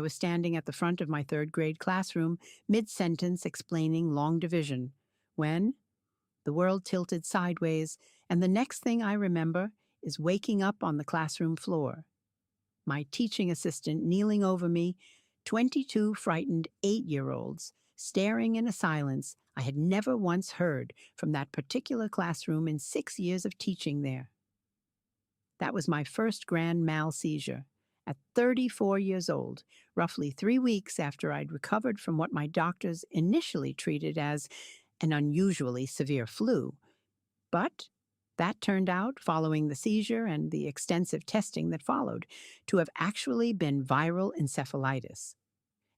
was standing at the front of my third grade classroom, mid-sentence explaining long division, when the world tilted sideways, and the next thing I remember is waking up on the classroom floor. My teaching assistant kneeling over me, 22 frightened 8-year-olds, staring in a silence I had never once heard from that particular classroom in 6 years of teaching there. That was my first grand mal seizure. At 34 years old, roughly 3 weeks after I'd recovered from what my doctors initially treated as an unusually severe flu. But that turned out, following the seizure and the extensive testing that followed, to have actually been viral encephalitis,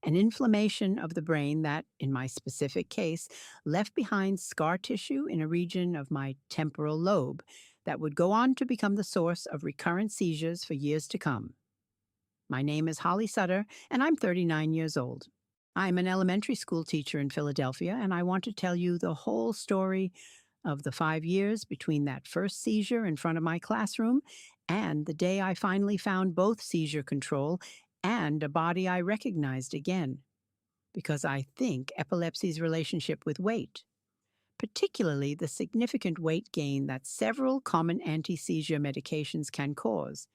an inflammation of the brain that, in my specific case, left behind scar tissue in a region of my temporal lobe that would go on to become the source of recurrent seizures for years to come. My name is Holly Sutter, and I'm 39 years old. I'm an elementary school teacher in Philadelphia, and I want to tell you the whole story of the 5 years between that first seizure in front of my classroom and the day I finally found both seizure control and a body I recognized again. Because I think epilepsy's relationship with weight, particularly the significant weight gain that several common anti-seizure medications can cause,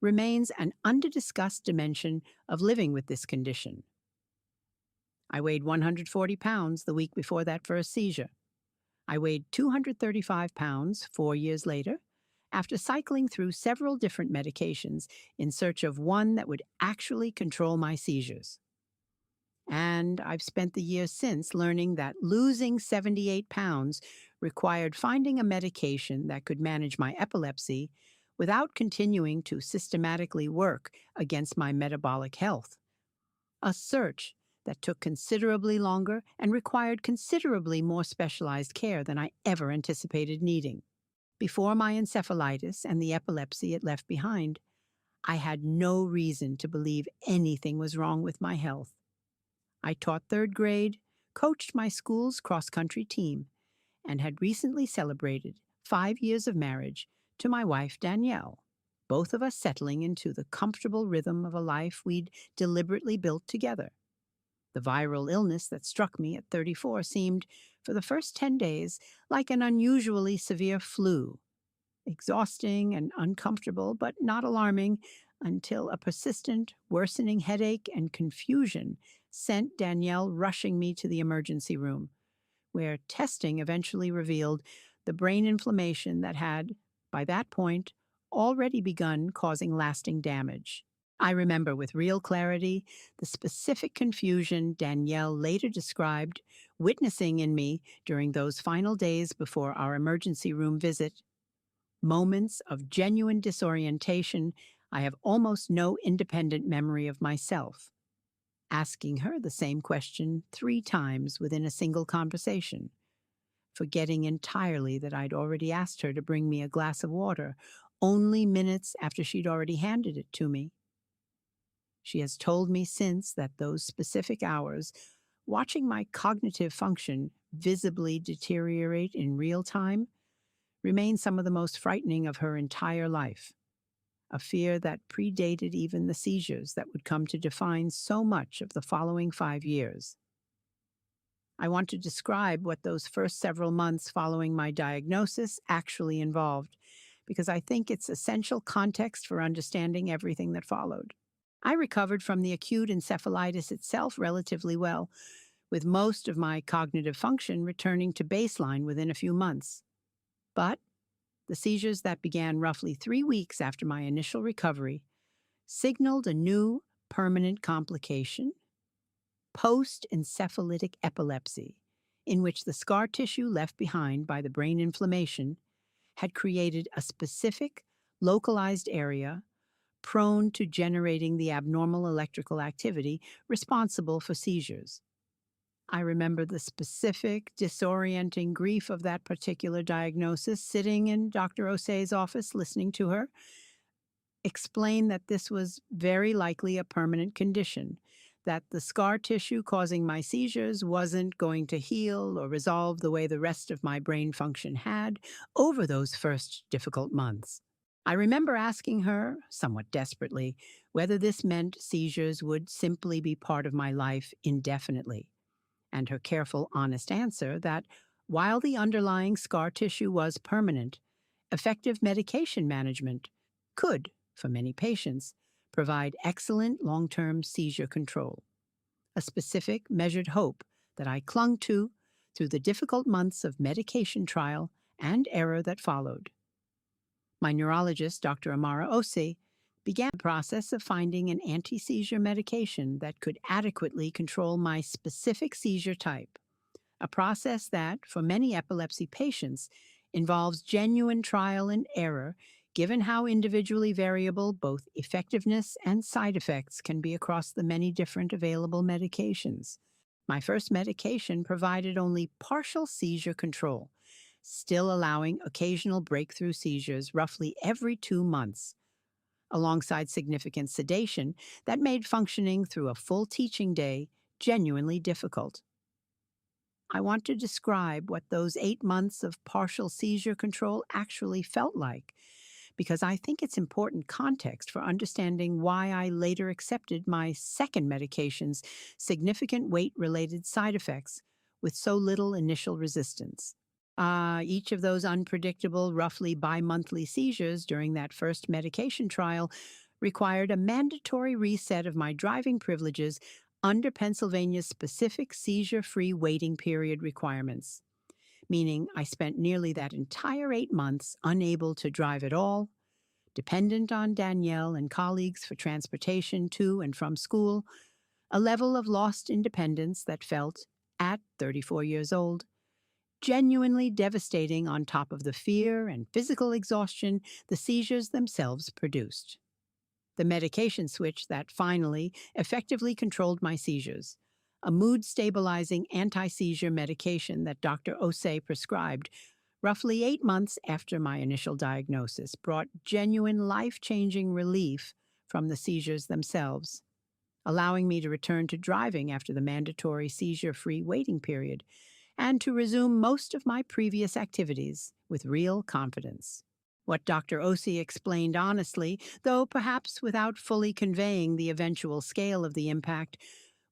remains an under-discussed dimension of living with this condition. I weighed 140 pounds the week before that first seizure. I weighed 235 pounds 4 years later, after cycling through several different medications in search of one that would actually control my seizures. And I've spent the years since learning that losing 78 pounds required finding a medication that could manage my epilepsy without continuing to systematically work against my metabolic health. A search that took considerably longer and required considerably more specialized care than I ever anticipated needing. Before my encephalitis and the epilepsy it left behind, I had no reason to believe anything was wrong with my health. I taught third grade, coached my school's cross-country team, and had recently celebrated 5 years of marriage to my wife Danielle, both of us settling into the comfortable rhythm of a life we'd deliberately built together. The viral illness that struck me at 34 seemed, for the first 10 days, like an unusually severe flu. Exhausting and uncomfortable, but not alarming, until a persistent, worsening headache and confusion sent Danielle rushing me to the emergency room, where testing eventually revealed the brain inflammation that had, by that point, already begun causing lasting damage. I remember with real clarity the specific confusion Danielle later described witnessing in me during those final days before our emergency room visit. Moments of genuine disorientation I have almost no independent memory of myself. Asking her the same question 3 times within a single conversation. Forgetting entirely that I'd already asked her to bring me a glass of water, only minutes after she'd already handed it to me. She has told me since that those specific hours, watching my cognitive function visibly deteriorate in real time, remain some of the most frightening of her entire life. A fear that predated even the seizures that would come to define so much of the following 5 years. I want to describe what those first several months following my diagnosis actually involved, because I think it's essential context for understanding everything that followed. I recovered from the acute encephalitis itself relatively well, with most of my cognitive function returning to baseline within a few months. But the seizures that began roughly 3 weeks after my initial recovery signaled a new, permanent complication: post-encephalitic epilepsy, in which the scar tissue left behind by the brain inflammation had created a specific, localized area prone to generating the abnormal electrical activity responsible for seizures. I remember the specific, disorienting grief of that particular diagnosis, sitting in Dr. Osei's office listening to her explain that this was very likely a permanent condition, that the scar tissue causing my seizures wasn't going to heal or resolve the way the rest of my brain function had over those first difficult months. I remember asking her, somewhat desperately, whether this meant seizures would simply be part of my life indefinitely, and her careful, honest answer that while the underlying scar tissue was permanent, effective medication management could, for many patients, provide excellent long term seizure control, a specific, measured hope that I clung to through the difficult months of medication trial and error that followed. My neurologist, Dr. Amara Osei, began the process of finding an anti seizure medication that could adequately control my specific seizure type, a process that, for many epilepsy patients, involves genuine trial and error, given how individually variable both effectiveness and side effects can be across the many different available medications. My first medication provided only partial seizure control, still allowing occasional breakthrough seizures roughly every 2 months, alongside significant sedation that made functioning through a full teaching day genuinely difficult. I want to describe what those 8 months of partial seizure control actually felt like, because I think it's important context for understanding why I later accepted my second medication's significant weight related side effects with so little initial resistance. Each of those unpredictable, roughly bi monthly seizures during that first medication trial required a mandatory reset of my driving privileges under Pennsylvania's specific seizure free waiting period requirements, meaning I spent nearly that entire 8 months unable to drive at all, dependent on Danielle and colleagues for transportation to and from school, a level of lost independence that felt, at 34 years old, genuinely devastating on top of the fear and physical exhaustion the seizures themselves produced. The medication switch that finally effectively controlled my seizures, a mood stabilizing anti seizure medication that Dr. Osei prescribed roughly 8 months after my initial diagnosis, brought genuine life changing relief from the seizures themselves, allowing me to return to driving after the mandatory seizure free waiting period and to resume most of my previous activities with real confidence. What Dr. Osei explained honestly, though perhaps without fully conveying the eventual scale of the impact,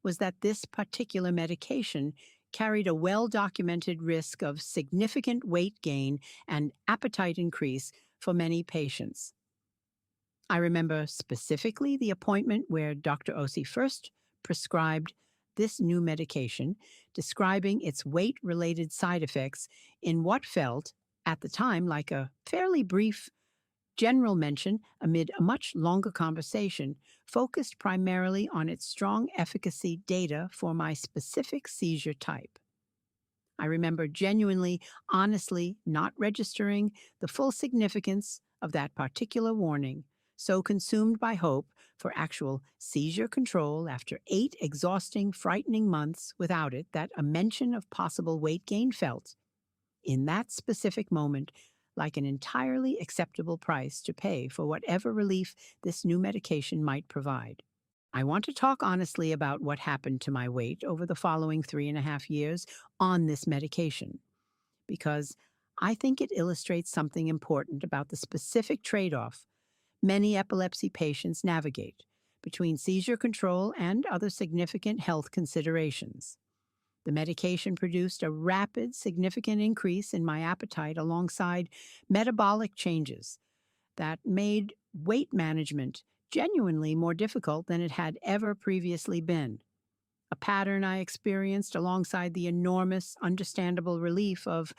was that this particular medication carried a well documented risk of significant weight gain and appetite increase for many patients. I remember specifically the appointment where Dr. Osei first prescribed this new medication, describing its weight related side effects in what felt, at the time, like a fairly brief general mention amid a much longer conversation focused primarily on its strong efficacy data for my specific seizure type. I remember genuinely, honestly not registering the full significance of that particular warning, so consumed by hope for actual seizure control after 8 exhausting, frightening months without it that a mention of possible weight gain felt, in that specific moment, like an entirely acceptable price to pay for whatever relief this new medication might provide. I want to talk honestly about what happened to my weight over the following 3.5 years on this medication, because I think it illustrates something important about the specific trade off many epilepsy patients navigate between seizure control and other significant health considerations. The medication produced a rapid, significant increase in my appetite alongside metabolic changes that made weight management genuinely more difficult than it had ever previously been. A pattern I experienced alongside the enormous, understandable relief of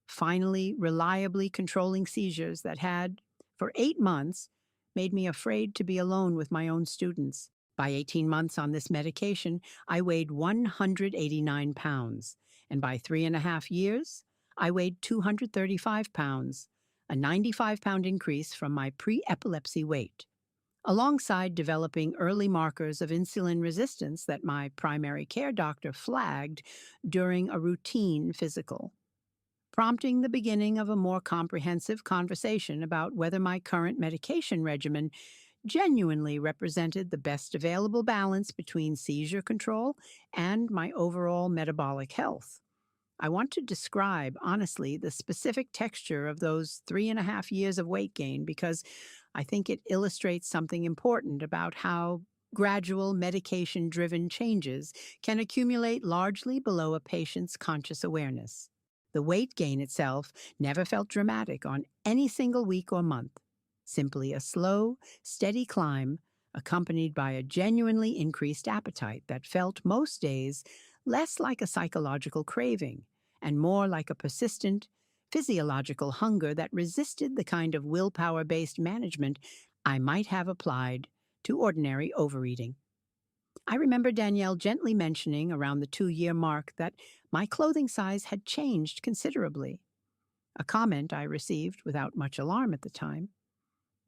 finally reliably controlling seizures that had, for 8 months, made me afraid to be alone with my own students. By 18 months on this medication, I weighed 189 pounds, and by 3.5 years, I weighed 235 pounds, a 95-pound increase from my pre-epilepsy weight, alongside developing early markers of insulin resistance that my primary care doctor flagged during a routine physical, prompting the beginning of a more comprehensive conversation about whether my current medication regimen genuinely represented the best available balance between seizure control and my overall metabolic health. I want to describe, honestly, the specific texture of those 3.5 years of weight gain because I think it illustrates something important about how gradual medication driven changes can accumulate largely below a patient's conscious awareness. The weight gain itself never felt dramatic on any single week or month, simply a slow, steady climb accompanied by a genuinely increased appetite that felt most days less like a psychological craving and more like a persistent, physiological hunger that resisted the kind of willpower based management I might have applied to ordinary overeating. I remember Danielle gently mentioning around the 2 year mark that my clothing size had changed considerably, a comment I received without much alarm at the time.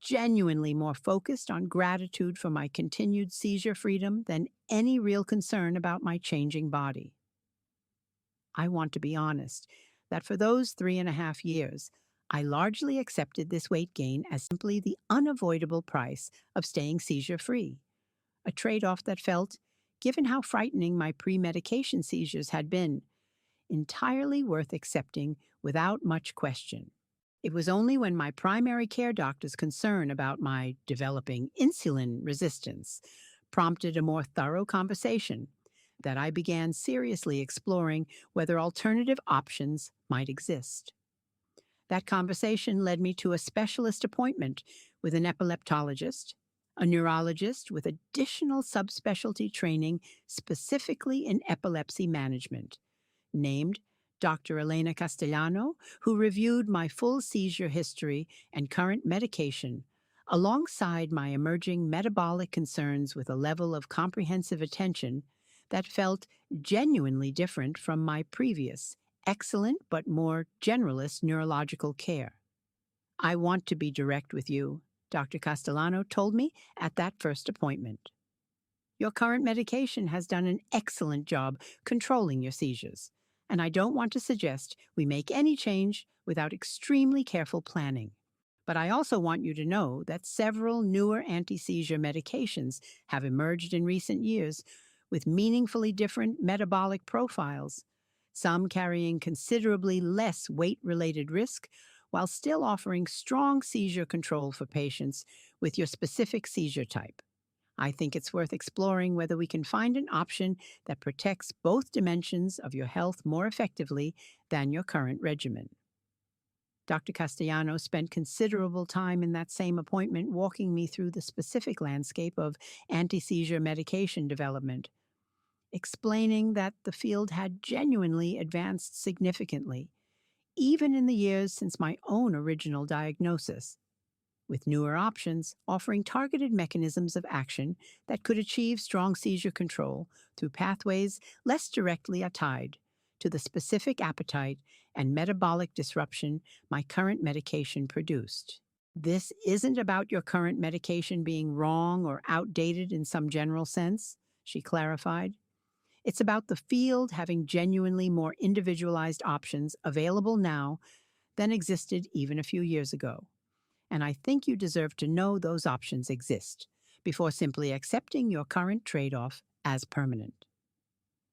Genuinely more focused on gratitude for my continued seizure freedom than any real concern about my changing body. I want to be honest that for those 3.5 years, I largely accepted this weight gain as simply the unavoidable price of staying seizure free, a trade off that felt, given how frightening my pre medication seizures had been, entirely worth accepting without much question. It was only when my primary care doctor's concern about my developing insulin resistance prompted a more thorough conversation that I began seriously exploring whether alternative options might exist. That conversation led me to a specialist appointment with an epileptologist, a neurologist with additional subspecialty training specifically in epilepsy management, named Dr. Elena Castellano, who reviewed my full seizure history and current medication, alongside my emerging metabolic concerns with a level of comprehensive attention that felt genuinely different from my previous, excellent but more generalist neurological care. I want to be direct with you, Dr. Castellano told me at that first appointment. Your current medication has done an excellent job controlling your seizures, and I don't want to suggest we make any change without extremely careful planning. But I also want you to know that several newer anti-seizure medications have emerged in recent years with meaningfully different metabolic profiles, some carrying considerably less weight-related risk while still offering strong seizure control for patients with your specific seizure type. I think it's worth exploring whether we can find an option that protects both dimensions of your health more effectively than your current regimen. Dr. Castellano spent considerable time in that same appointment walking me through the specific landscape of anti-seizure medication development, explaining that the field had genuinely advanced significantly, even in the years since my own original diagnosis, with newer options offering targeted mechanisms of action that could achieve strong seizure control through pathways less directly tied to the specific appetite and metabolic disruption my current medication produced. This isn't about your current medication being wrong or outdated in some general sense, she clarified. It's about the field having genuinely more individualized options available now than existed even a few years ago. And I think you deserve to know those options exist before simply accepting your current trade-off as permanent.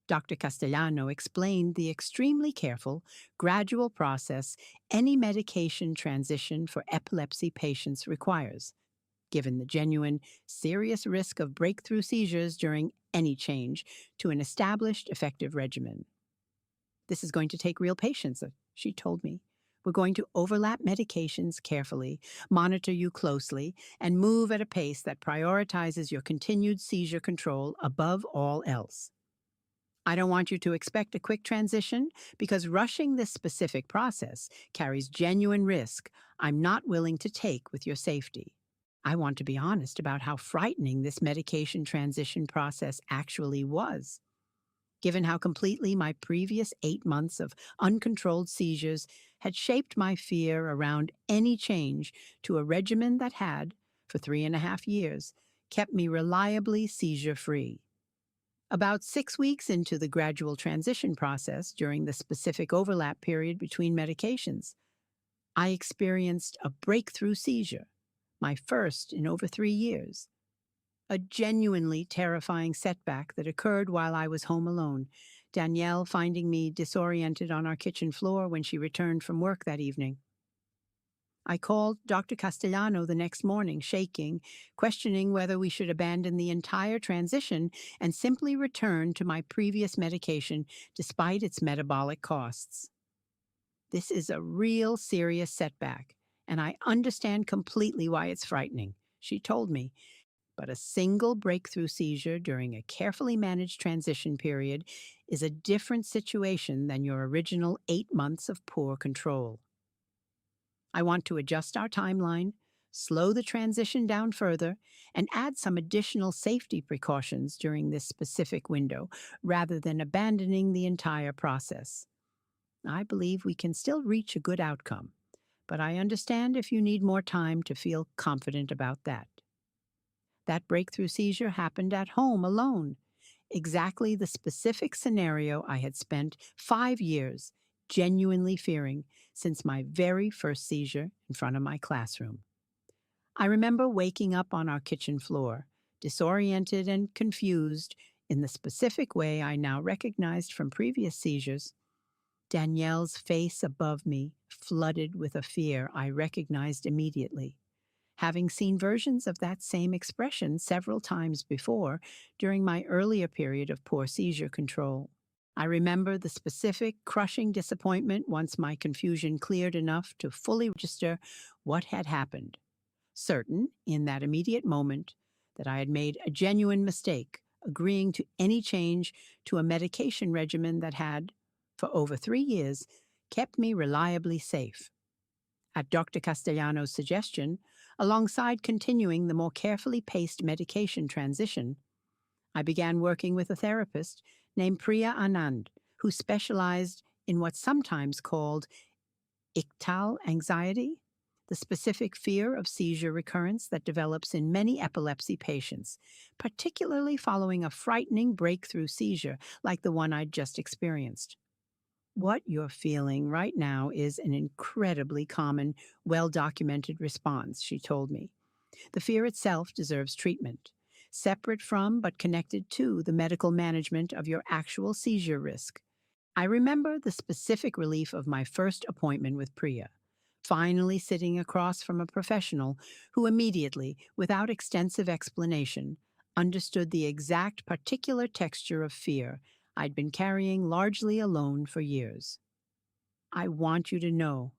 Dr. Castellano explained the extremely careful, gradual process any medication transition for epilepsy patients requires, given the genuine, serious risk of breakthrough seizures during any change to an established, effective regimen. This is going to take real patience, she told me. We're going to overlap medications carefully, monitor you closely, and move at a pace that prioritizes your continued seizure control above all else. I don't want you to expect a quick transition because rushing this specific process carries genuine risk I'm not willing to take with your safety. I want to be honest about how frightening this medication transition process actually was. Given how completely my previous 8 months of uncontrolled seizures had shaped my fear around any change to a regimen that had, for 3.5 years, kept me reliably seizure-free. About 6 weeks into the gradual transition process during the specific overlap period between medications, I experienced a breakthrough seizure, my first in over 3 years. A genuinely terrifying setback that occurred while I was home alone, Danielle finding me disoriented on our kitchen floor when she returned from work that evening. I called Dr. Castellano the next morning, shaking, questioning whether we should abandon the entire transition and simply return to my previous medication despite its metabolic costs. This is a real serious setback, and I understand completely why it's frightening, she told me. But a single breakthrough seizure during a carefully managed transition period is a different situation than your original 8 months of poor control. I want to adjust our timeline, slow the transition down further, and add some additional safety precautions during this specific window, rather than abandoning the entire process. I believe we can still reach a good outcome, but I understand if you need more time to feel confident about that. That breakthrough seizure happened at home alone, exactly the specific scenario I had spent 5 years genuinely fearing since my very first seizure in front of my classroom. I remember waking up on our kitchen floor, disoriented and confused in the specific way I now recognized from previous seizures. Danielle's face above me flooded with a fear I recognized immediately, having seen versions of that same expression several times before during my earlier period of poor seizure control. I remember the specific, crushing disappointment once my confusion cleared enough to fully register what had happened, certain, in that immediate moment, that I had made a genuine mistake agreeing to any change to a medication regimen that had, for over 3 years, kept me reliably safe. At Dr. Castellano's suggestion, alongside continuing the more carefully paced medication transition, I began working with a therapist named Priya Anand, who specialized in what's sometimes called ictal anxiety, the specific fear of seizure recurrence that develops in many epilepsy patients, particularly following a frightening breakthrough seizure like the one I'd just experienced. What you're feeling right now is an incredibly common, well-documented response, she told me. The fear itself deserves treatment, separate from but connected to the medical management of your actual seizure risk. I remember the specific relief of my first appointment with Priya, finally sitting across from a professional who immediately, without extensive explanation, understood the exact particular texture of fear I'd been carrying largely alone for years. I want you to know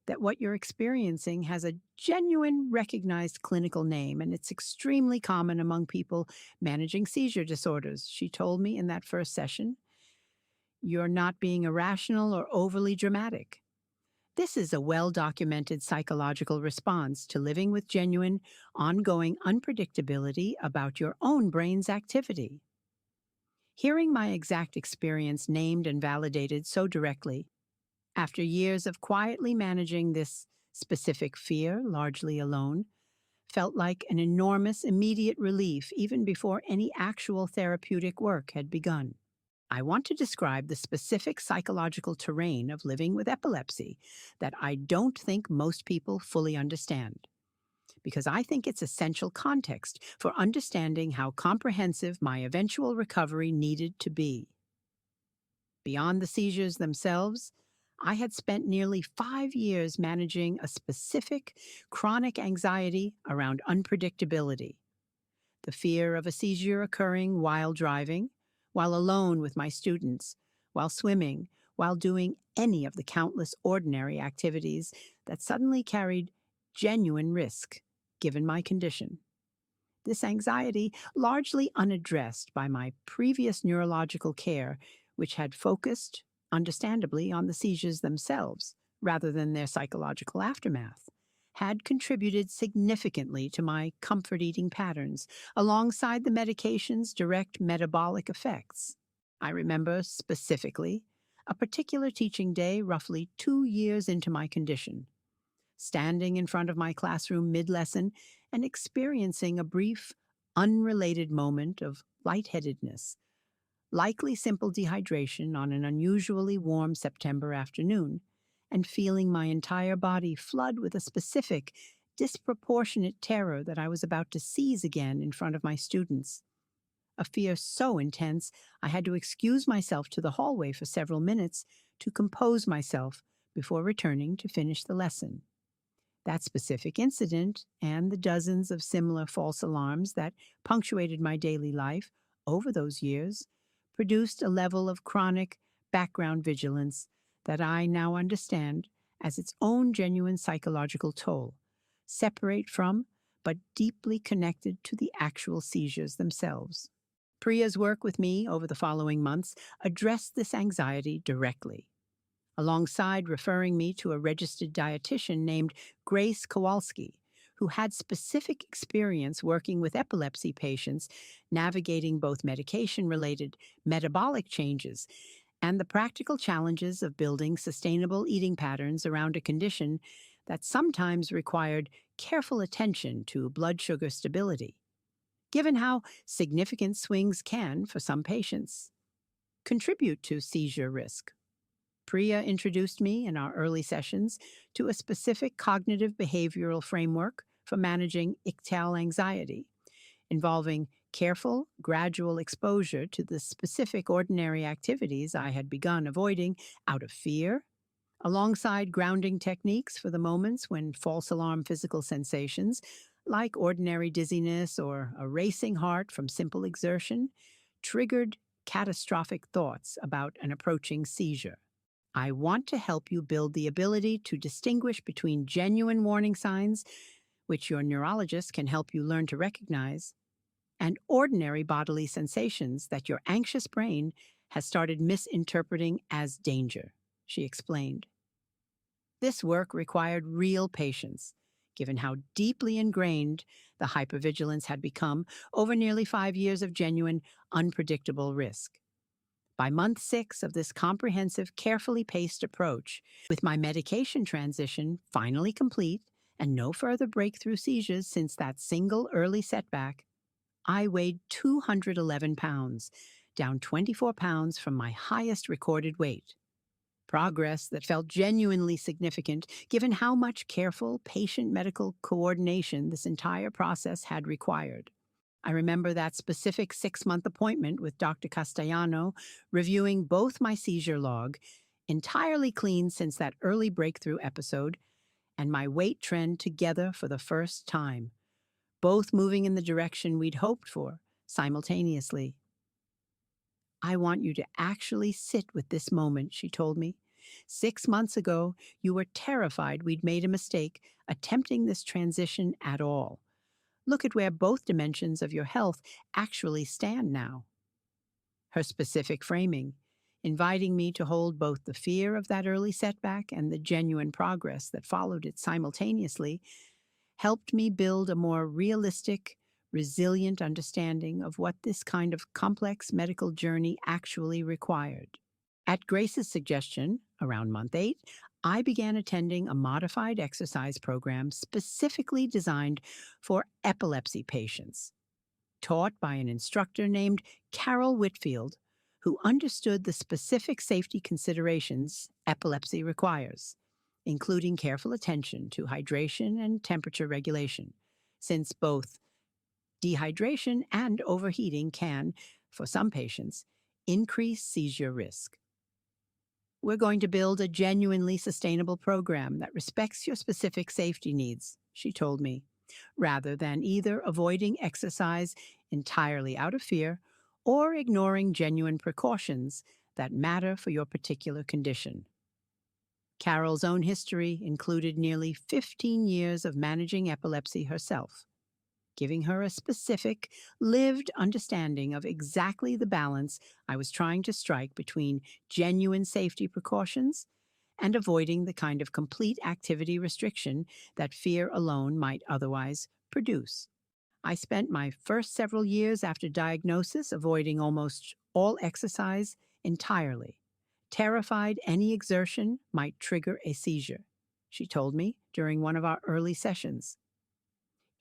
that what you're experiencing has a genuine recognized clinical name, and it's extremely common among people managing seizure disorders, she told me in that first session. You're not being irrational or overly dramatic. This is a well-documented psychological response to living with genuine, ongoing unpredictability about your own brain's activity. Hearing my exact experience named and validated so directly, after years of quietly managing this specific fear, largely alone, felt like an enormous immediate relief even before any actual therapeutic work had begun. I want to describe the specific psychological terrain of living with epilepsy that I don't think most people fully understand, because I think it's essential context for understanding how comprehensive my eventual recovery needed to be. Beyond the seizures themselves, I had spent nearly 5 years managing a specific chronic anxiety around unpredictability, the fear of a seizure occurring while driving, while alone with my students, while swimming, while doing any of the countless ordinary activities that suddenly carried genuine risk, given my condition. This anxiety, largely unaddressed by my previous neurological care, which had focused, understandably, on the seizures themselves rather than their psychological aftermath, had contributed significantly to my comfort eating patterns, alongside the medication's direct metabolic effects. I remember specifically a particular teaching day roughly 2 years into my condition, standing in front of my classroom mid-lesson and experiencing a brief, unrelated moment of lightheadedness, likely simple dehydration on an unusually warm September afternoon, and feeling my entire body flood with a specific, disproportionate terror that I was about to seize again in front of my students. a fear so intense I had to excuse myself to the hallway for several minutes to compose myself before returning to finish the lesson. That specific incident and the dozens of similar false alarms that punctuated my daily life over those years produced a level of chronic background vigilance that I now understand as its own genuine psychological toll, separate from but deeply connected to the actual seizures themselves. Priya's work with me over the following months addressed this anxiety directly, alongside referring me to a registered dietitian named Grace Kowalski, who had specific experience working with epilepsy patients, navigating both medication-related metabolic changes and the practical challenges of building sustainable eating patterns around a condition that sometimes required careful attention to blood sugar stability, given how significant swings can, for some patients, contribute to seizure risk. Priya introduced me in our early sessions to a specific cognitive behavioral framework for managing ictal anxiety, involving careful, gradual exposure to the specific ordinary activities I had begun avoiding out of fear, alongside grounding techniques for the moments when false alarm physical sensations, like ordinary dizziness or a racing heart from simple exertion, triggered catastrophic thoughts about an approaching seizure. I want to help you build the ability to distinguish between genuine warning signs, which your neurologist can help you learn to recognize, and ordinary bodily sensations that your anxious brain has started misinterpreting as danger, she explained. This work required real patience, given how deeply ingrained the hypervigilance had become over nearly 5 years of genuine, unpredictable risk. By month 6 of this comprehensive, carefully paced approach, with my medication transition finally complete and no further breakthrough seizures since that single early setback, I weighed 211 pounds, down 24 pounds from my highest recorded weight. Progress that felt genuinely significant given how much careful patient medical coordination this entire process had required. I remember that specific 6-month appointment with Dr. Castellano, reviewing both my seizure log, entirely clean since that early breakthrough episode, and my weight trend together for the first time, both moving in the direction we'd hoped for, simultaneously. I want you to actually sit with this moment, she told me. 6 months ago, you were terrified we'd made a mistake attempting this transition at all. Look at where both dimensions of your health actually stand now. Her specific framing, inviting me to hold both the fear of that early setback and the genuine progress that followed it simultaneously, helped me build a more realistic, resilient understanding of what this kind of complex medical journey actually required. At Grace's suggestion, around month 8, I began attending a modified exercise program specifically designed for epilepsy patients, taught by an instructor named Carol Whitfield, who understood the specific safety considerations epilepsy requires, including careful attention to hydration and temperature regulation, since both dehydration and overheating can, for some patients, increase seizure risk. We're going to build a genuinely sustainable program that respects your specific safety needs, she told me, rather than either avoiding exercise entirely out of fear or ignoring genuine precautions that matter for your particular condition. Carol's own history included nearly 15 years of managing epilepsy herself, giving her a specific, lived understanding of exactly the balance I was trying to strike between genuine safety precautions and avoiding the kind of complete activity restriction that fear alone might otherwise produce. I spent my first several years after diagnosis avoiding almost all exercise entirely, terrified any exertion might trigger a seizure, she told me during one of our early sessions.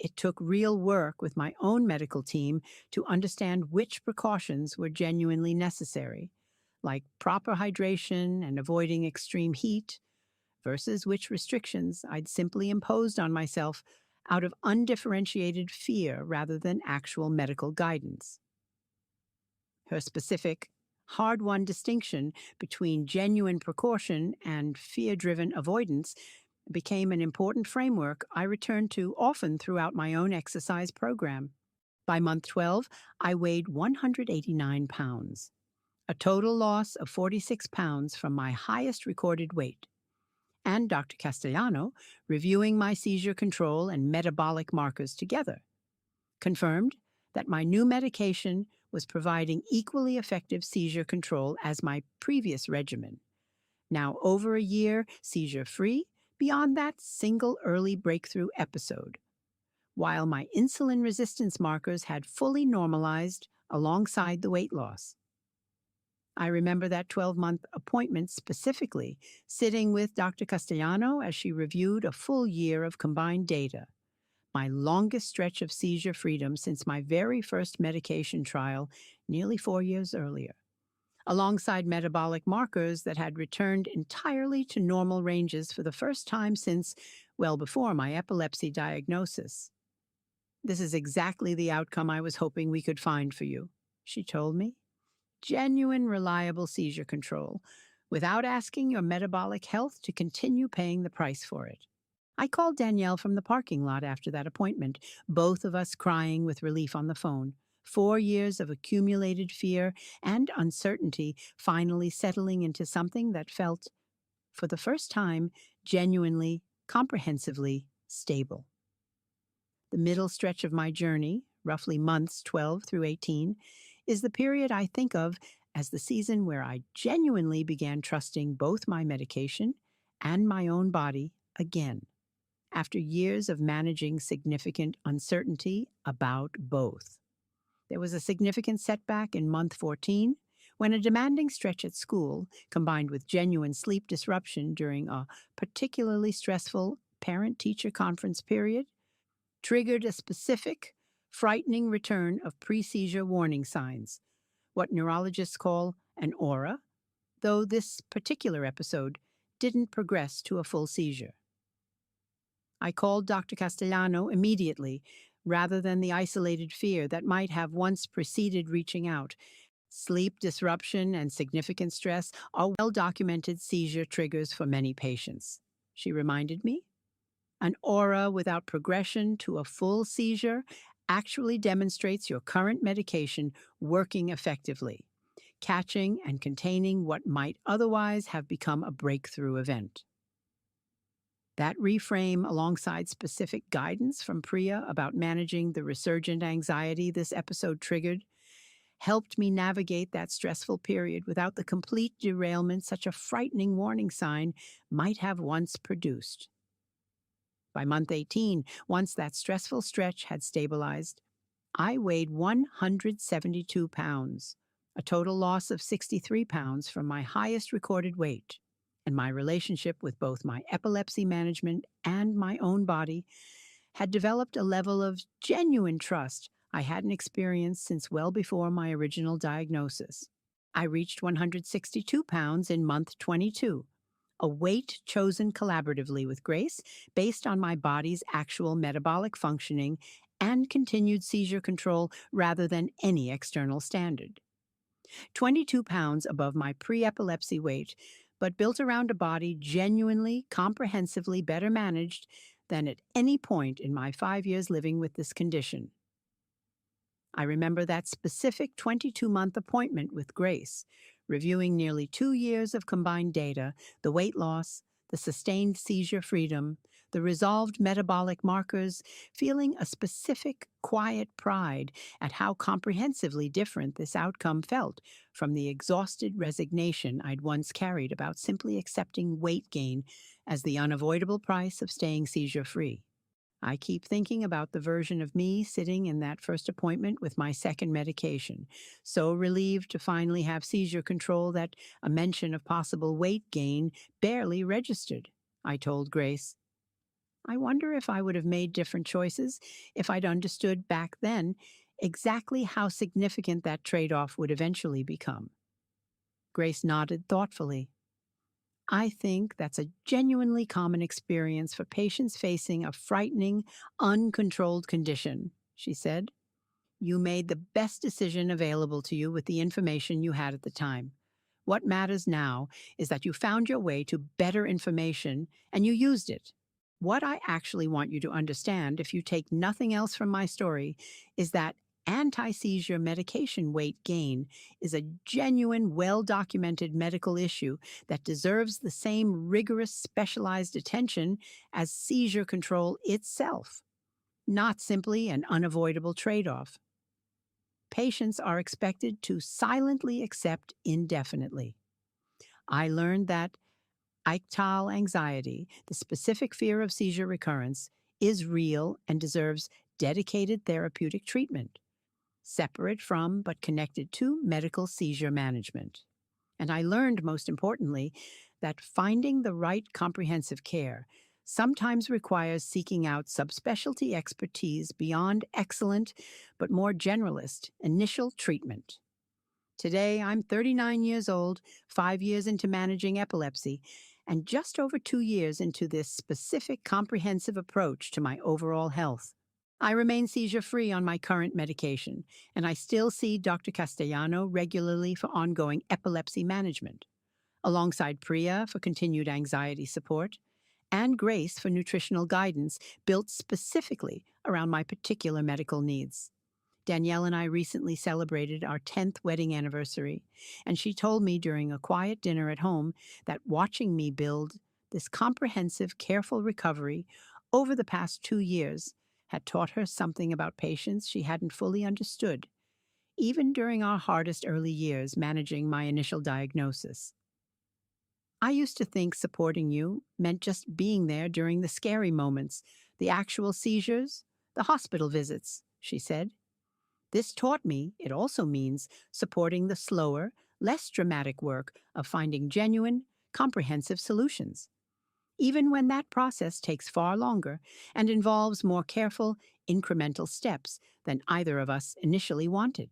It took real work with my own medical team to understand which precautions were genuinely necessary, like proper hydration and avoiding extreme heat, versus which restrictions I'd simply imposed on myself out of undifferentiated fear rather than actual medical guidance. Her specific, hard won distinction between genuine precaution and fear driven avoidance became an important framework I returned to often throughout my own exercise program. By month 12, I weighed 189 pounds, a total loss of 46 pounds from my highest recorded weight. And Dr. Castellano, reviewing my seizure control and metabolic markers together, confirmed that my new medication was providing equally effective seizure control as my previous regimen. Now over a year seizure-free, beyond that single early breakthrough episode, while my insulin resistance markers had fully normalized alongside the weight loss. I remember that 12-month appointment specifically, sitting with Dr. Castellano as she reviewed a full year of combined data, my longest stretch of seizure freedom since my very first medication trial nearly 4 years earlier, alongside metabolic markers that had returned entirely to normal ranges for the first time since well before my epilepsy diagnosis. "This is exactly the outcome I was hoping we could find for you," she told me. "Genuine, reliable seizure control, without asking your metabolic health to continue paying the price for it." I called Danielle from the parking lot after that appointment, both of us crying with relief on the phone. 4 years of accumulated fear and uncertainty finally settling into something that felt, for the first time, genuinely, comprehensively stable. The middle stretch of my journey, roughly months 12 through 18, is the period I think of as the season where I genuinely began trusting both my medication and my own body again, after years of managing significant uncertainty about both. There was a significant setback in month 14 when a demanding stretch at school, combined with genuine sleep disruption during a particularly stressful parent-teacher conference period, triggered a specific, frightening return of pre-seizure warning signs, what neurologists call an aura, though this particular episode didn't progress to a full seizure. I called Dr. Castellano immediately, rather than the isolated fear that might have once preceded reaching out. Sleep disruption and significant stress are well-documented seizure triggers for many patients, she reminded me. An aura without progression to a full seizure actually demonstrates your current medication working effectively, catching and containing what might otherwise have become a breakthrough event. That reframe, alongside specific guidance from Priya about managing the resurgent anxiety this episode triggered, helped me navigate that stressful period without the complete derailment such a frightening warning sign might have once produced. By month 18, once that stressful stretch had stabilized, I weighed 172 pounds, a total loss of 63 pounds from my highest recorded weight, and my relationship with both my epilepsy management and my own body had developed a level of genuine trust I hadn't experienced since well before my original diagnosis. I reached 162 pounds in month 22, a weight chosen collaboratively with Grace based on my body's actual metabolic functioning and continued seizure control rather than any external standard. 22 pounds above my pre-epilepsy weight, but built around a body genuinely, comprehensively better managed than at any point in my 5 years living with this condition. I remember that specific 22-month appointment with Grace, reviewing nearly 2 years of combined data, the weight loss, the sustained seizure freedom, the resolved metabolic markers, feeling a specific, quiet pride at how comprehensively different this outcome felt from the exhausted resignation I'd once carried about simply accepting weight gain as the unavoidable price of staying seizure-free. I keep thinking about the version of me sitting in that first appointment with my second medication, so relieved to finally have seizure control that a mention of possible weight gain barely registered. I told Grace, "I wonder if I would have made different choices if I'd understood back then exactly how significant that trade-off would eventually become." Grace nodded thoughtfully. "I think that's a genuinely common experience for patients facing a frightening, uncontrolled condition," she said. You made the best decision available to you with the information you had at the time. What matters now is that you found your way to better information and you used it. What I actually want you to understand, if you take nothing else from my story, is that anti seizure medication weight gain is a genuine, well documented medical issue that deserves the same rigorous, specialized attention as seizure control itself, not simply an unavoidable trade off. Patients are expected to silently accept indefinitely. I learned that ictal anxiety, the specific fear of seizure recurrence, is real and deserves dedicated therapeutic treatment, separate from but connected to medical seizure management. And I learned, most importantly, that finding the right comprehensive care sometimes requires seeking out subspecialty expertise beyond excellent but more generalist initial treatment. Today, I'm 39 years old, 5 years into managing epilepsy, and just over 2 years into this specific comprehensive approach to my overall health. I remain seizure free on my current medication, and I still see Dr. Castellano regularly for ongoing epilepsy management, alongside Priya for continued anxiety support, and Grace for nutritional guidance built specifically around my particular medical needs. Danielle and I recently celebrated our 10th wedding anniversary, and she told me during a quiet dinner at home that watching me build this comprehensive, careful recovery over the past 2 years had taught her something about patients she hadn't fully understood, even during our hardest early years managing my initial diagnosis. I used to think supporting you meant just being there during the scary moments, the actual seizures, the hospital visits, she said. This taught me it also means supporting the slower, less dramatic work of finding genuine, comprehensive solutions, even when that process takes far longer and involves more careful, incremental steps than either of us initially wanted.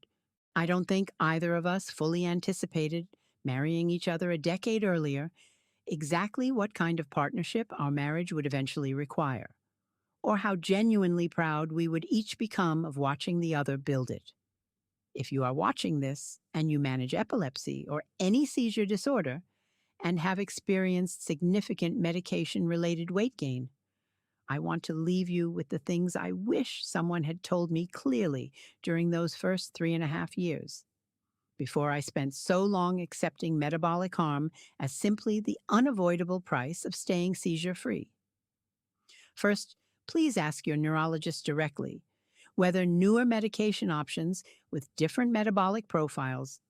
I don't think either of us fully anticipated, marrying each other a decade earlier, exactly what kind of partnership our marriage would eventually require, or how genuinely proud we would each become of watching the other build it. If you are watching this and you manage epilepsy or any seizure disorder and have experienced significant medication related weight gain, I want to leave you with the things I wish someone had told me clearly during those first 3.5 years, before I spent so long accepting metabolic harm as simply the unavoidable price of staying seizure free. First, please ask your neurologist directly whether newer medication options with different metabolic profiles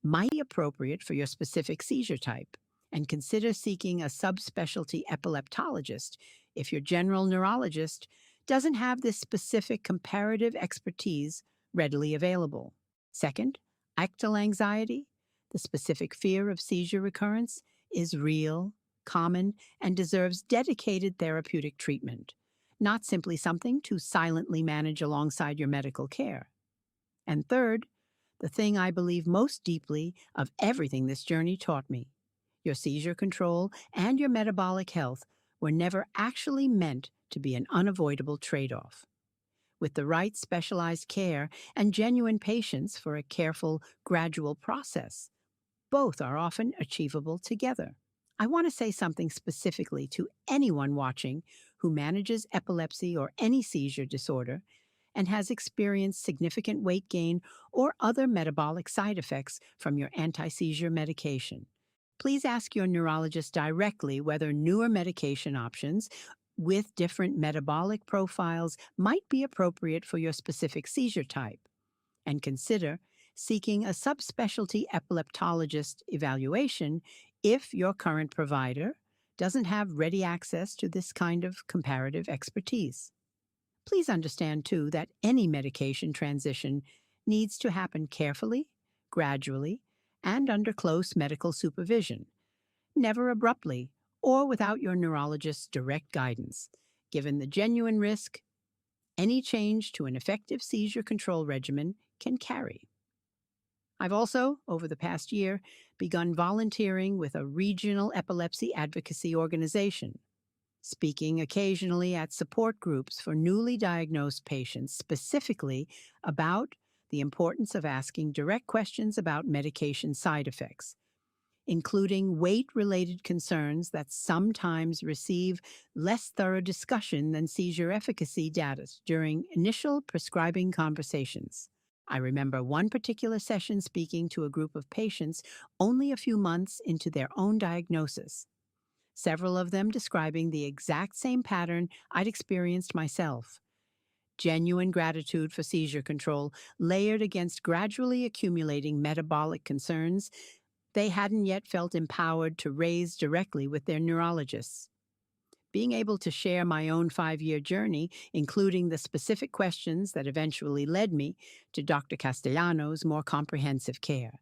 might be appropriate for your specific seizure type, and consider seeking a subspecialty epileptologist if your general neurologist doesn't have this specific comparative expertise readily available. Second, ictal anxiety, the specific fear of seizure recurrence, is real, common, and deserves dedicated therapeutic treatment, not simply something to silently manage alongside your medical care. And third, the thing I believe most deeply of everything this journey taught me: your seizure control and your metabolic health were never actually meant to be an unavoidable trade off. With the right specialized care and genuine patience for a careful, gradual process, both are often achievable together. I want to say something specifically to anyone watching who manages epilepsy or any seizure disorder and has experienced significant weight gain or other metabolic side effects from your anti-seizure medication. Please ask your neurologist directly whether newer medication options with different metabolic profiles might be appropriate for your specific seizure type, and consider seeking a subspecialty epileptologist evaluation if your current provider doesn't have ready access to this kind of comparative expertise. Please understand, too, that any medication transition needs to happen carefully, gradually, and under close medical supervision, never abruptly or without your neurologist's direct guidance, given the genuine risk any change to an effective seizure control regimen can carry. I've also, over the past year, begun volunteering with a regional epilepsy advocacy organization, speaking occasionally at support groups for newly diagnosed patients specifically about the importance of asking direct questions about medication side effects, including weight-related concerns that sometimes receive less thorough discussion than seizure efficacy data during initial prescribing conversations. I remember one particular session speaking to a group of patients only a few months into their own diagnosis, several of them describing the exact same pattern I'd experienced myself. Genuine gratitude for seizure control layered against gradually accumulating metabolic concerns they hadn't yet felt empowered to raise directly with their neurologists. Being able to share my own 5-year journey, including the specific questions that eventually led me to Dr. Castellano's more comprehensive care,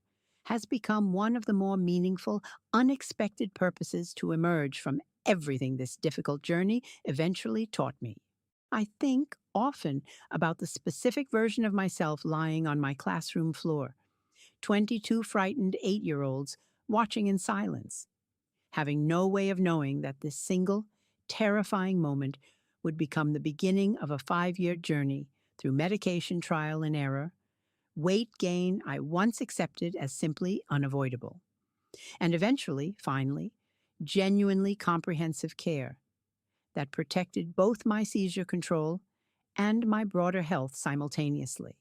has become one of the more meaningful, unexpected purposes to emerge from everything this difficult journey eventually taught me. I think often about the specific version of myself lying on my classroom floor, 22 frightened 8-year-olds watching in silence, having no way of knowing that this single, terrifying moment would become the beginning of a 5-year journey through medication trial and error, weight gain I once accepted as simply unavoidable, and eventually, finally, genuinely comprehensive care that protected both my seizure control and my broader health simultaneously.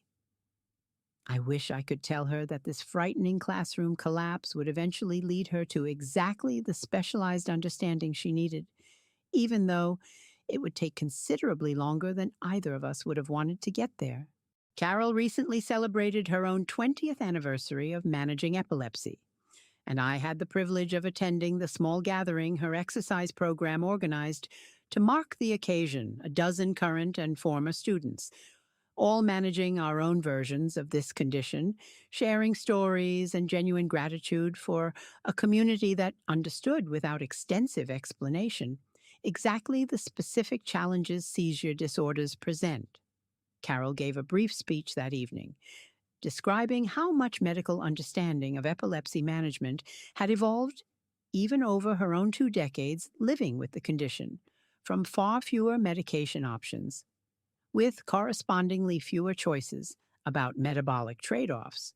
I wish I could tell her that this frightening classroom collapse would eventually lead her to exactly the specialized understanding she needed, even though it would take considerably longer than either of us would have wanted to get there. Carol recently celebrated her own 20th anniversary of managing epilepsy, and I had the privilege of attending the small gathering her exercise program organized to mark the occasion. A dozen current and former students, all managing our own versions of this condition, sharing stories and genuine gratitude for a community that understood without extensive explanation exactly the specific challenges seizure disorders present. Carol gave a brief speech that evening, describing how much medical understanding of epilepsy management had evolved even over her own 2 decades living with the condition, from far fewer medication options with correspondingly fewer choices about metabolic trade-offs,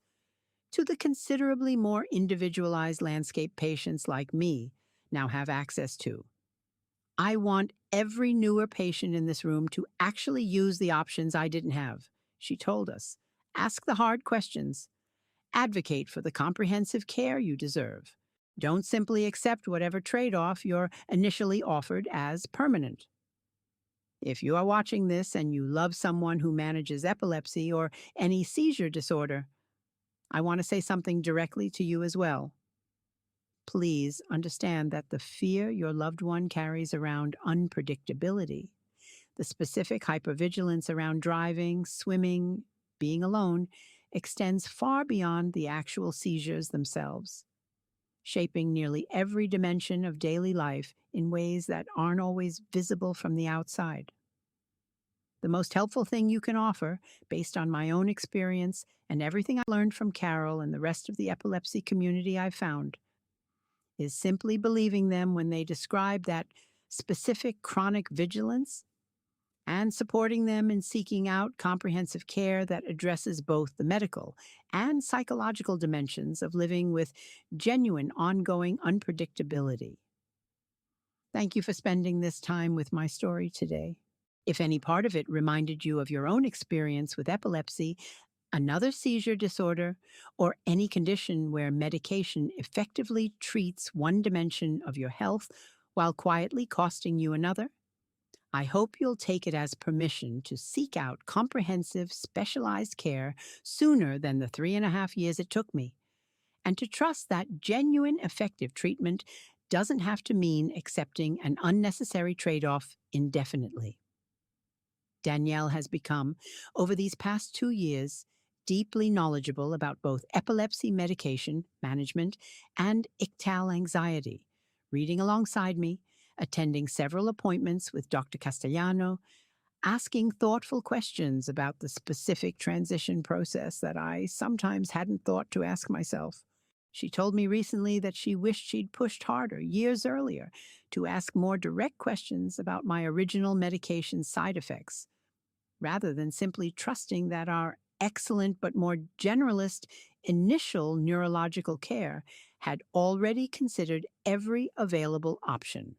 to the considerably more individualized landscape patients like me now have access to. I want every newer patient in this room to actually use the options I didn't have, she told us. Ask the hard questions. Advocate for the comprehensive care you deserve. Don't simply accept whatever trade-off you're initially offered as permanent. If you are watching this and you love someone who manages epilepsy or any seizure disorder, I want to say something directly to you as well. Please understand that the fear your loved one carries around unpredictability, the specific hypervigilance around driving, swimming, being alone, extends far beyond the actual seizures themselves, shaping nearly every dimension of daily life in ways that aren't always visible from the outside. The most helpful thing you can offer, based on my own experience and everything I learned from Carol and the rest of the epilepsy community I've found, is simply believing them when they describe that specific chronic vigilance and supporting them in seeking out comprehensive care that addresses both the medical and psychological dimensions of living with genuine ongoing unpredictability. Thank you for spending this time with my story today. If any part of it reminded you of your own experience with epilepsy, another seizure disorder, or any condition where medication effectively treats one dimension of your health while quietly costing you another, I hope you'll take it as permission to seek out comprehensive, specialized care sooner than the 3.5 years it took me, and to trust that genuine, effective treatment doesn't have to mean accepting an unnecessary trade-off indefinitely. Danielle has become, over these past 2 years, deeply knowledgeable about both epilepsy medication management and ictal anxiety, reading alongside me, attending several appointments with Dr. Castellano, asking thoughtful questions about the specific transition process that I sometimes hadn't thought to ask myself. She told me recently that she wished she'd pushed harder years earlier to ask more direct questions about my original medication side effects, rather than simply trusting that our excellent but more generalist initial neurological care had already considered every available option.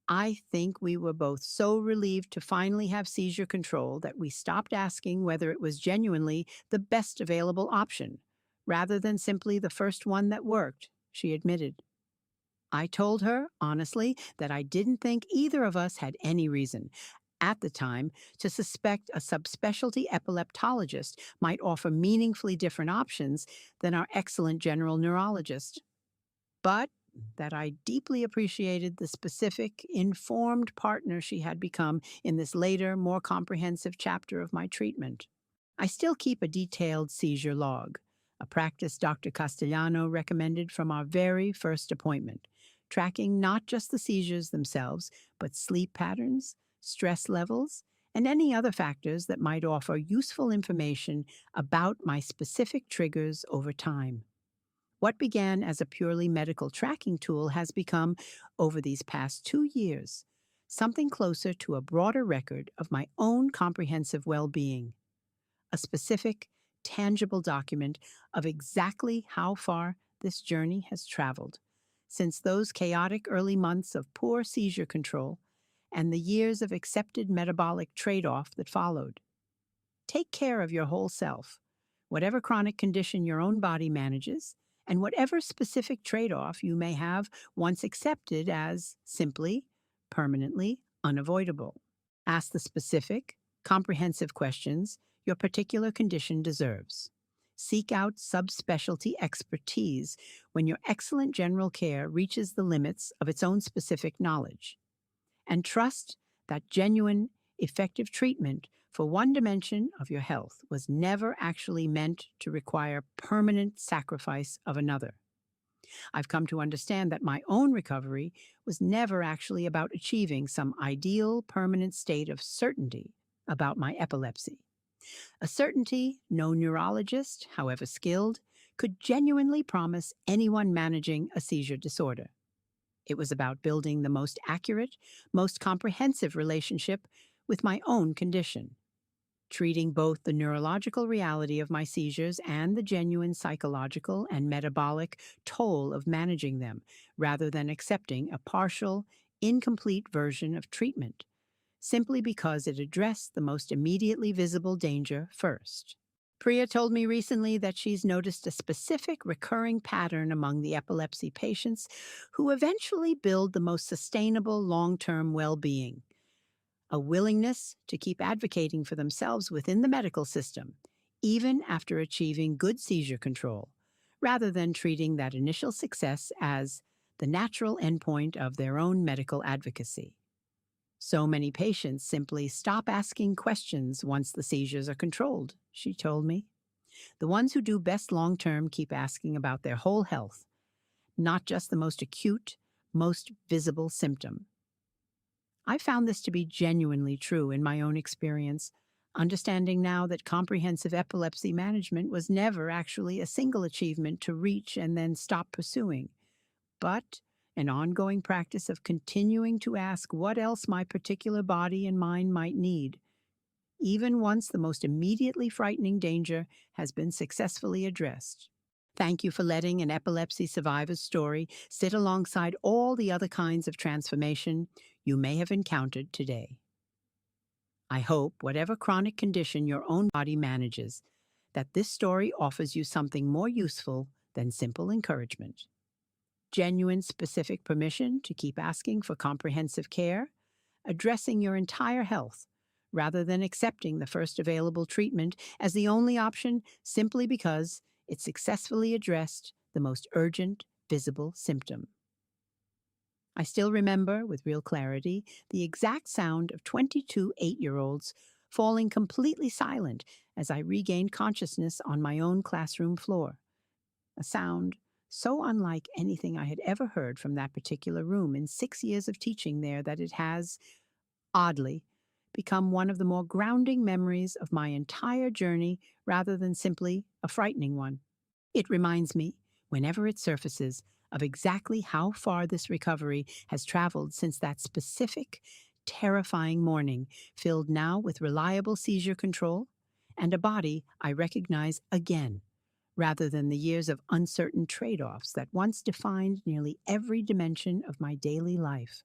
I think we were both so relieved to finally have seizure control that we stopped asking whether it was genuinely the best available option, rather than simply the first one that worked, she admitted. I told her, honestly, that I didn't think either of us had any reason, at the time, to suspect a subspecialty epileptologist might offer meaningfully different options than our excellent general neurologist, but that I deeply appreciated the specific, informed partner she had become in this later, more comprehensive chapter of my treatment. I still keep a detailed seizure log, a practice Dr. Castellano recommended from our very first appointment, tracking not just the seizures themselves, but sleep patterns, stress levels, and any other factors that might offer useful information about my specific triggers over time. What began as a purely medical tracking tool has become, over these past 2 years, something closer to a broader record of my own comprehensive well being, a specific, tangible document of exactly how far this journey has traveled since those chaotic early months of poor seizure control and the years of accepted metabolic trade off that followed. Take care of your whole self, whatever chronic condition your own body manages, and whatever specific trade off you may have once accepted as simply, permanently unavoidable. Ask the specific, comprehensive questions your particular condition deserves. Seek out subspecialty expertise when your excellent general care reaches the limits of its own specific knowledge. And trust that genuine, effective treatment for one dimension of your health was never actually meant to require permanent sacrifice of another. I've come to understand that my own recovery was never actually about achieving some ideal, permanent state of certainty about my epilepsy. A certainty no neurologist, however skilled, could genuinely promise anyone managing a seizure disorder. It was about building the most accurate, most comprehensive relationship with my own condition, treating both the neurological reality of my seizures and the genuine psychological and metabolic toll of managing them, rather than accepting a partial, incomplete version of treatment, simply because it addressed the most immediately visible danger first. Priya told me recently that she's noticed a specific recurring pattern among the epilepsy patients who eventually build the most sustainable long-term well-being: a willingness to keep advocating for themselves within the medical system, even after achieving good seizure control, rather than treating that initial success as the natural endpoint of their own medical advocacy. So many patients simply stop asking questions once the seizures are controlled, she told me. The ones who do best long-term keep asking about their whole health, not just the most acute, most visible symptom. I found this to be genuinely true in my own experience, understanding now that comprehensive epilepsy management was never actually a single achievement to reach and then stop pursuing, but an ongoing practice of continuing to ask what else my particular body and mind might need, even once the most immediately frightening danger has been successfully addressed. Thank you for letting an epilepsy survivor's story sit alongside all the other kinds of transformation you may have encountered today. I hope, whatever chronic condition your own body manages, that this story offers you something more useful than simple encouragement. Genuine, specific permission to keep asking for comprehensive care, addressing your entire health, rather than accepting the first available treatment as the only option simply because it successfully addressed the most urgent, visible symptom. I still remember, with real clarity, the exact sound of 22 8-year-olds falling completely silent as I regained consciousness on my own classroom floor. A sound so unlike anything I had ever heard from that particular room in 6 years of teaching there that it has, oddly, become one of the more grounding memories of my entire journey rather than simply a frightening one. It reminds me, whenever it surfaces, of exactly how far this recovery has traveled since that specific, terrifying morning, filled now with reliable seizure control and a body I recognize again, rather than the years of uncertain trade offs that once defined nearly every dimension of my daily life.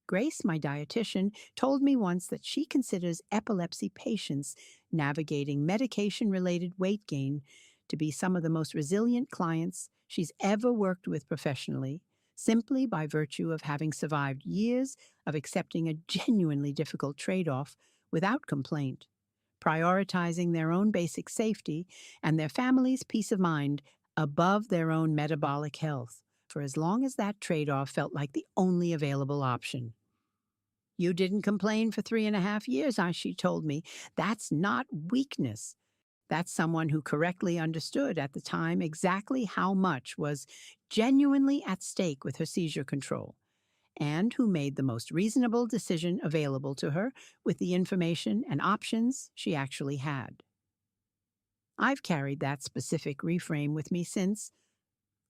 Grace, my dietitian, told me once that she considers epilepsy patients navigating medication related weight gain to be some of the most resilient clients she's ever worked with professionally, simply by virtue of having survived years of accepting a genuinely difficult trade off without complaint, prioritizing their own basic safety and their family's peace of mind above their own metabolic health, for as long as that trade off felt like the only available option. You didn't complain for 3.5 years, she told me. That's not weakness. That's someone who correctly understood at the time exactly how much was genuinely at stake with her seizure control, and who made the most reasonable decision available to her with the information and options she actually had. I've carried that specific reframe with me since,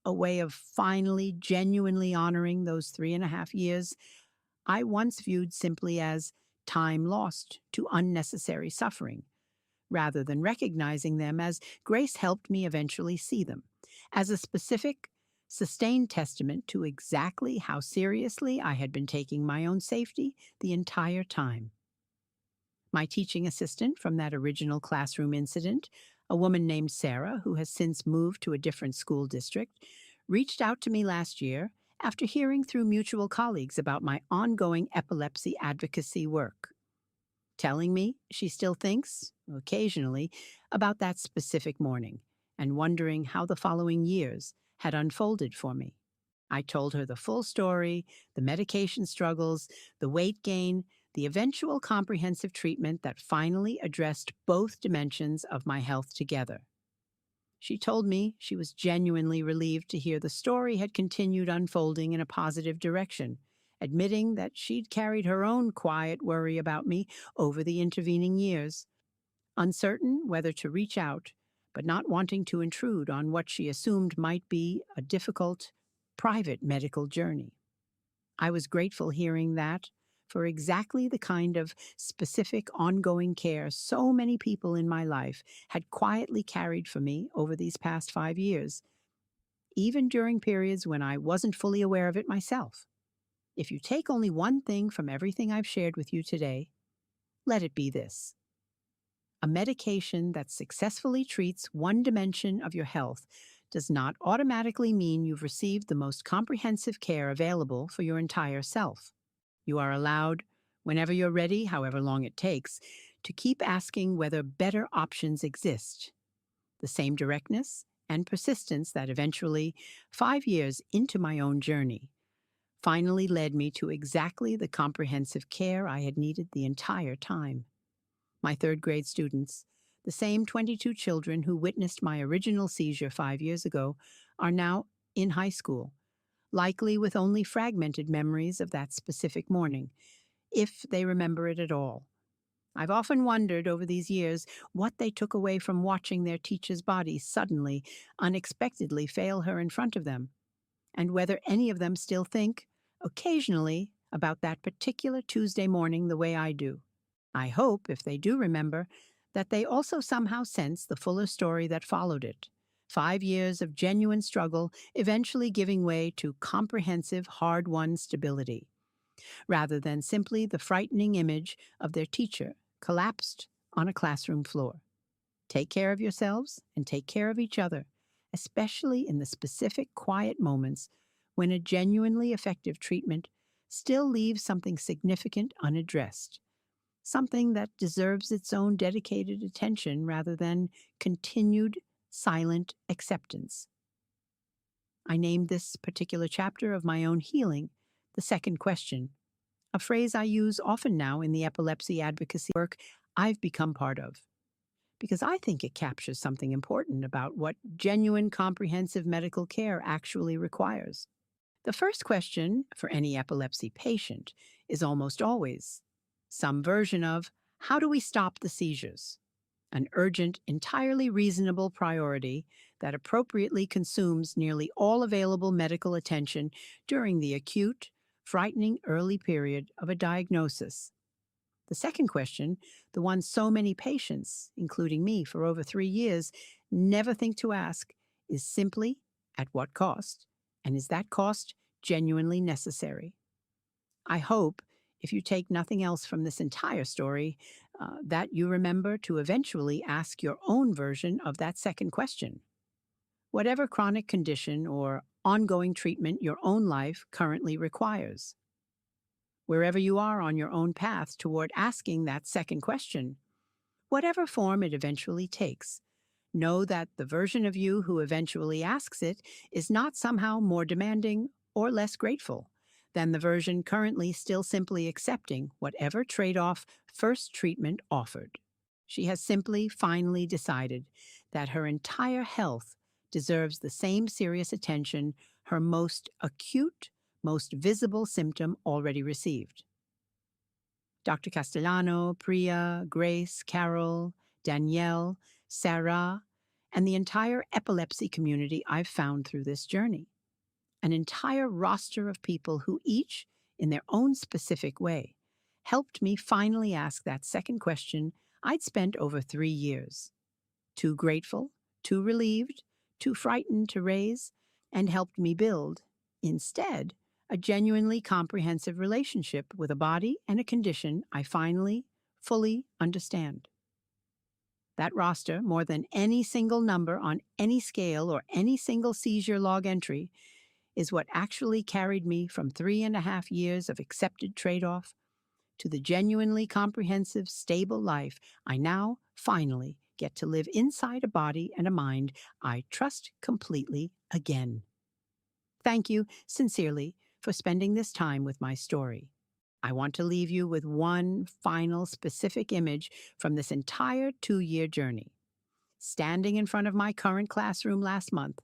a way of finally, genuinely honoring those 3.5 years I once viewed simply as time lost to unnecessary suffering, rather than recognizing them as grace helped me eventually see them, as a specific, sustained testament to exactly how seriously I had been taking my own safety the entire time. My teaching assistant from that original classroom incident, a woman named Sarah, who has since moved to a different school district, reached out to me last year after hearing through mutual colleagues about my ongoing epilepsy advocacy work, telling me she still thinks, occasionally, about that specific morning and wondering how the following years had unfolded for me. I told her the full story, the medication struggles, the weight gain, the eventual comprehensive treatment that finally addressed both dimensions of my health together. She told me she was genuinely relieved to hear the story had continued unfolding in a positive direction, admitting that she'd carried her own quiet worry about me over the intervening years, uncertain whether to reach out, but not wanting to intrude on what she assumed might be a difficult, private medical journey. I was grateful hearing that for exactly the kind of specific ongoing care so many people in my life had quietly carried for me over these past 5 years, even during periods when I wasn't fully aware of it myself. If you take only one thing from everything I've shared with you today, let it be this: a medication that successfully treats one dimension of your health does not automatically mean you've received the most comprehensive care available for your entire self. You are allowed, whenever you're ready, however long it takes, to keep asking whether better options exist. The same directness and persistence that eventually, 5 years into my own journey, finally led me to exactly the comprehensive care I had needed the entire time. My third grade students, the same 22 children who witnessed my original seizure 5 years ago, are now in high school, likely with only fragmented memories of that specific morning, if they remember it at all. I've often wondered over these years what they took away from watching their teacher's body suddenly, unexpectedly fail her in front of them, and whether any of them still think, occasionally, about that particular Tuesday morning the way I do. I hope, if they do remember, that they also somehow sense the fuller story that followed it. 5 years of genuine struggle eventually giving way to comprehensive, hard-won stability, rather than simply the frightening image of their teacher collapsed on a classroom floor. Take care of yourselves and take care of each other, especially in the specific quiet moments when a genuinely effective treatment still leaves something significant unaddressed, something that deserves its own dedicated attention rather than continued silent acceptance. I named this particular chapter of my own healing the second question, a phrase I use often now in the epilepsy advocacy work I've become part of, because I think it captures something important about what genuine comprehensive medical care actually requires. The first question for any epilepsy patient is almost always some version of, how do we stop the seizures? An urgent, entirely reasonable priority that appropriately consumes nearly all available medical attention during the acute, frightening early period of a diagnosis. The second question, the one so many patients, including me for over 3 years, never think to ask, is simply at what cost? And is that cost genuinely necessary? I hope, if you take nothing else from this entire story, that you remember to eventually ask your own version of that second question. Whatever chronic condition or ongoing treatment your own life currently requires. Wherever you are on your own path toward asking that second question, whatever form it eventually takes, know that the version of you who eventually asks it is not somehow more demanding or less grateful than the version currently still simply accepting whatever trade off first treatment offered. She has simply finally decided that her entire health deserves the same serious attention her most acute, most visible symptom already received. Dr. Castellano, Priya, Grace, Carol, Danielle, Sarah, and the entire epilepsy community I've found through this journey. An entire roster of people who each, in their own specific way, helped me finally ask that second question I'd spent over 3 years. Too grateful, too relieved, too frightened to raise, and helped me build, instead, a genuinely comprehensive relationship with a body and a condition I finally, fully understand. That roster, more than any single number on any scale or any single seizure log entry, is what actually carried me from 3.5 years of accepted trade-off to the genuinely comprehensive, stable life I now finally get to live inside a body and a mind I trust completely again. Thank you, sincerely, for spending this time with my story. I want to leave you with one final specific image from this entire 2-year journey. Standing in front of my current classroom last month,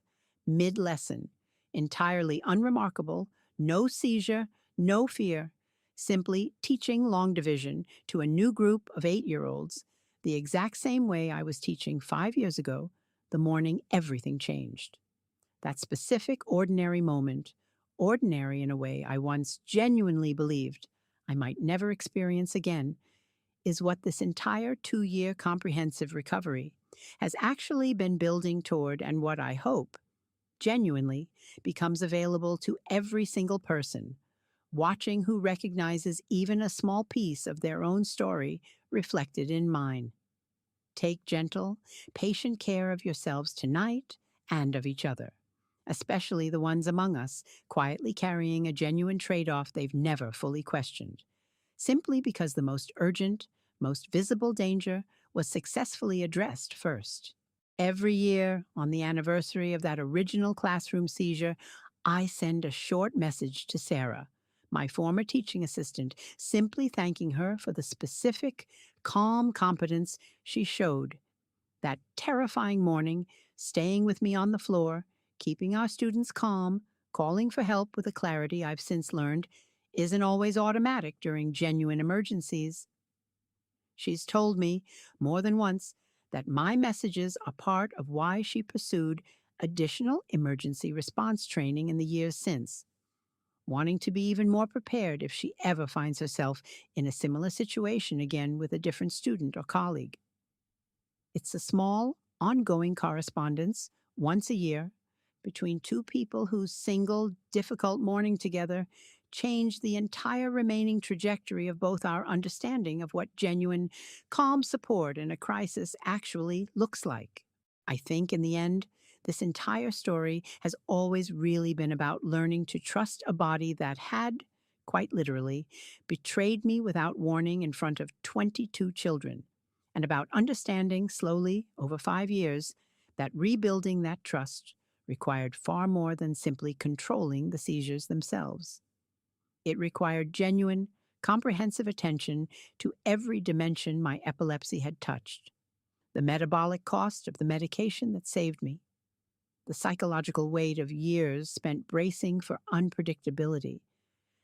mid-lesson, entirely unremarkable, no seizure, no fear, simply teaching long division to a new group of 8-year-olds, the exact same way I was teaching 5 years ago, the morning everything changed. That specific ordinary moment, ordinary in a way I once genuinely believed I might never experience again, is what this entire 2-year comprehensive recovery has actually been building toward, and what I hope, genuinely, becomes available to every single person, watching, who recognizes even a small piece of their own story reflected in mine. Take gentle, patient care of yourselves tonight and of each other, especially the ones among us quietly carrying a genuine trade-off they've never fully questioned, simply because the most urgent, most visible danger was successfully addressed first. Every year, on the anniversary of that original classroom seizure, I send a short message to Sarah, my former teaching assistant, simply thanking her for the specific, calm competence she showed that terrifying morning, staying with me on the floor, keeping our students calm, calling for help with a clarity I've since learned isn't always automatic during genuine emergencies. She's told me more than once that my messages are part of why she pursued additional emergency response training in the years since, wanting to be even more prepared if she ever finds herself in a similar situation again with a different student or colleague. It's a small, ongoing correspondence, once a year, between two people whose single, difficult morning together changed the entire remaining trajectory of both our understanding of what genuine, calm support in a crisis actually looks like. I think, in the end, this entire story has always really been about learning to trust a body that had, quite literally, betrayed me without warning in front of 22 children, and about understanding slowly, over 5 years, that rebuilding that trust required far more than simply controlling the seizures themselves. It required genuine, comprehensive attention to every dimension my epilepsy had touched. The metabolic cost of the medication that saved me, the psychological weight of years spent bracing for unpredictability,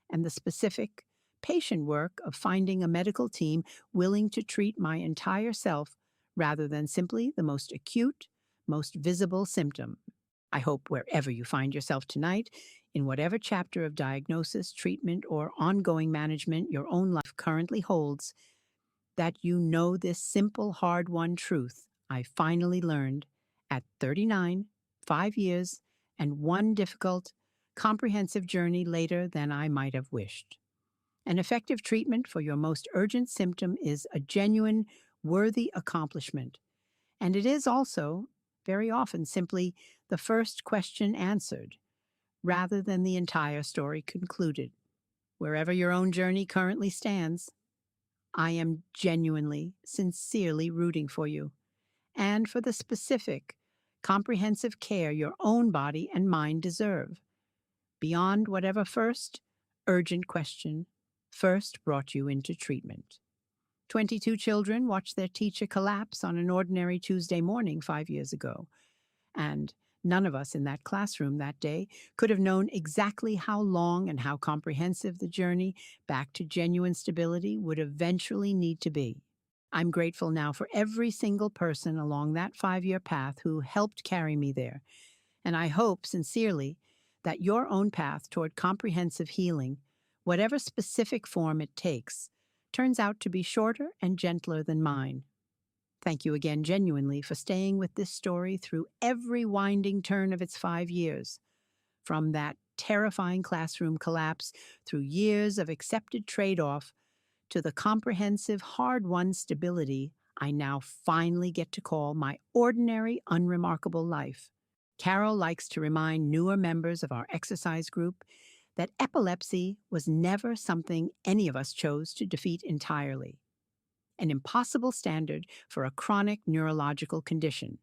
and the specific, patient work of finding a medical team willing to treat my entire self rather than simply the most acute, most visible symptom. I hope wherever you find yourself tonight, in whatever chapter of diagnosis, treatment, or ongoing management your own life currently holds, that you know this simple, hard-won truth I finally learned at 39, 5 years, and one difficult, comprehensive journey later than I might have wished. An effective treatment for your most urgent symptom is a genuine, worthy accomplishment. And it is also, very often, simply the first question answered, rather than the entire story concluded. Wherever your own journey currently stands, I am genuinely, sincerely rooting for you and for the specific, comprehensive care your own body and mind deserve, beyond whatever first, urgent question first brought you into treatment. 22 children watched their teacher collapse on an ordinary Tuesday morning 5 years ago, and none of us in that classroom that day could have known exactly how long and how comprehensive the journey back to genuine stability would eventually need to be. I'm grateful now for every single person along that 5 year path who helped carry me there, and I hope sincerely that your own path toward comprehensive healing, whatever specific form it takes, turns out to be shorter and gentler than mine. Thank you again, genuinely, for staying with this story through every winding turn of its 5 years. From that terrifying classroom collapse, through years of accepted trade off, to the comprehensive, hard won stability I now finally get to call my ordinary, unremarkable life. Carol likes to remind newer members of our exercise group that epilepsy was never something any of us chose to defeat entirely, an impossible standard for a chronic neurological condition,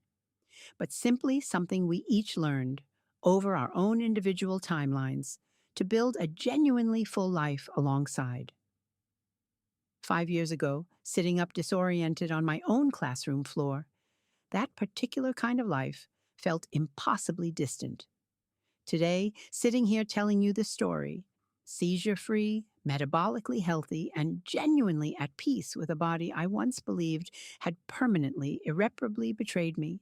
but simply something we each learned over our own individual timelines to build a genuinely full life alongside. 5 years ago, sitting up disoriented on my own classroom floor, that particular kind of life felt impossibly distant. Today, sitting here telling you this story, seizure-free, metabolically healthy, and genuinely at peace with a body I once believed had permanently, irreparably betrayed me,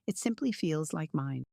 it simply feels like mine.